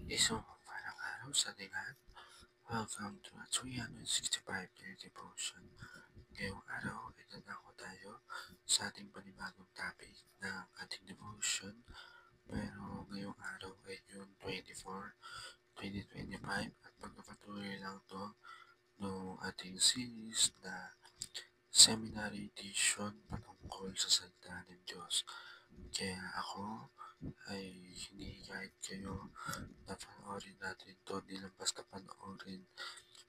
Isang parang araw sa ating lahat. Welcome to a 365 Daily Devotion. Ngayong araw ay dadako tayo sa ating panibagong topic ng ating devotion. Pero ngayong araw ay June 24, 2025 at pagpapatuloy lang to ng ating series na seminary edition patungkol sa salita ng Diyos. Kaya ako ay hinihikayat kayo na panoorin natin to, di lang basta panoorin,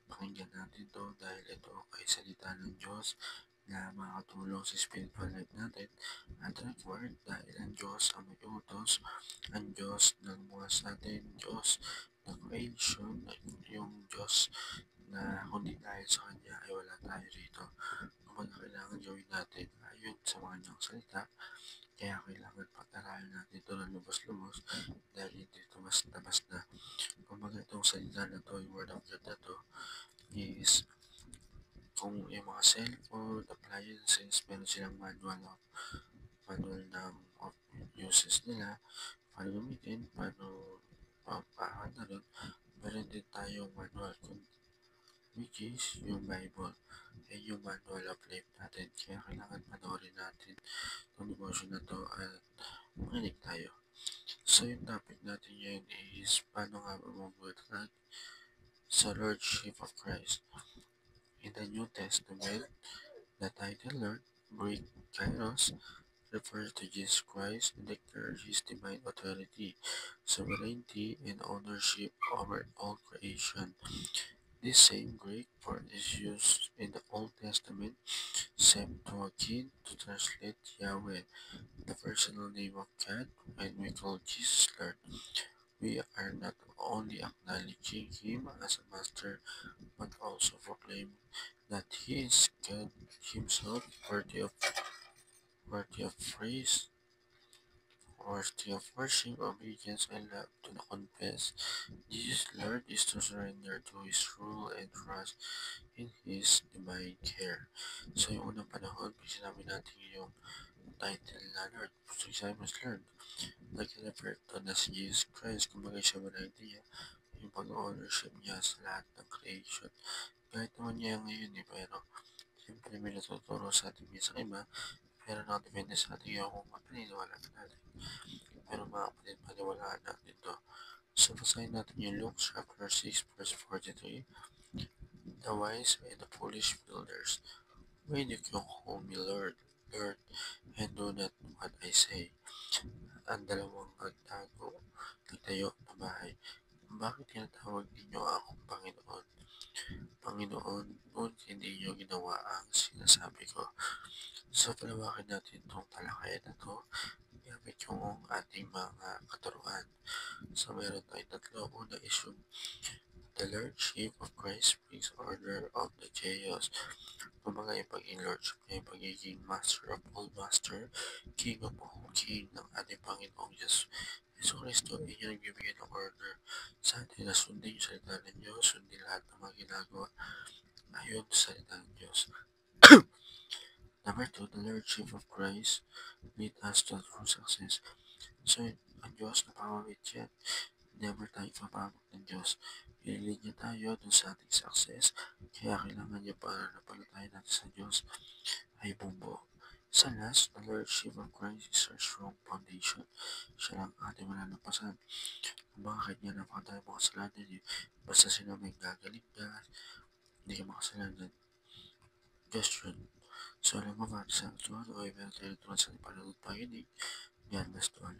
pakinggan natin to dahil ito ay salita ng Diyos na makakatulong sa spiritual life natin at required dahil ang Diyos ang may utos, ang Diyos ng mga sa atin, Diyos ng creation, yung Diyos na kundi dahil sa Kanya ay wala tayo rito. Kung kailangan gawin natin ayon sa mga kanyang salita, kaya kailangan pag-aralan natin ito ng lubos-lubos dahil hindi ito basta-basta. Kumbaga itong salita na to, yung word of God na to, is kung yung mga cellphone, appliances, meron silang manual ng uses nila, paano gamitin, paano paano na rin, meron din tayong manual which is yung Bible, ay yung manual of life natin. Kaya kailangan panoorin natin itong devotion na to at makinig tayo. So yung topic natin ngayon is paano nga mabubuhat sa Lordship of Christ. In the New Testament, the title Lord, Greek Kairos, refers to Jesus Christ and declares his divine authority, sovereignty, and ownership over all creation. This same Greek word is used in the Old Testament, Septuagint, to translate Yahweh, the personal name of God. When we call Jesus Lord, we are not only acknowledging him as a master, but also proclaiming that he is God himself, worthy of praise, worthy of worship, obedience, and love. To confess Jesus Lord is to surrender to his rule and trust in his divine care. So yung unang panahon, sinabi natin yung title na Lord. So sabi mas Lord, nag-refer to na si Jesus Christ, kumbaga siya ba na idea, yung pag-ownership niya sa lahat ng creation. Kahit naman niya ngayon pero siyempre may natuturo sa ating minsan iba, pero nakadepende sa ating yung kung paniniwala natin. Pero mga kapatid, paniwalaan natin to. So, basahin natin yung Luke chapter 6, verse 43. The wise and the foolish builders, why do you call me Lord, Lord, and do not what I say? Ang dalawang nagtayo na bahay, bakit tinatawag ninyo akong Panginoon? Panginoon, ngunit hindi niyo ginawa ang sinasabi ko. So, palawakin natin itong talakayan na to gamit yung ating mga katuruan. So, meron tayong tatlo. Una is yung the Lordship of Christ brings order of the chaos. Kumbaga yung pagiging Lordship niya, yung pagiging Master of all Master, King of all King ng ating Panginoong Diyos. Yesu Cristo ay yung nagbibigay ng order sa atin na sundin yung salita ng Diyos, sundin lahat ng mga ginagawa ayon sa salita ng Diyos. Number 2, the Lordship of Christ lead us to true success. So, ang Diyos na pamamit yan. Never tayo papamit ng Diyos. Ililid niya tayo dun sa ating success. Kaya kailangan niya para napalataya natin sa Diyos ay bumbo. Sa last, the Lordship of Christ is our strong foundation. Siya lang ating malalampasan. Bakit niya napakatayo mga kasalanan basta sila may gagaling ka, hindi ka makasalanan. Just yun. So, alam mo ba, sa actual, o meron tayo tulad sa panonood pakinig. God bless to all.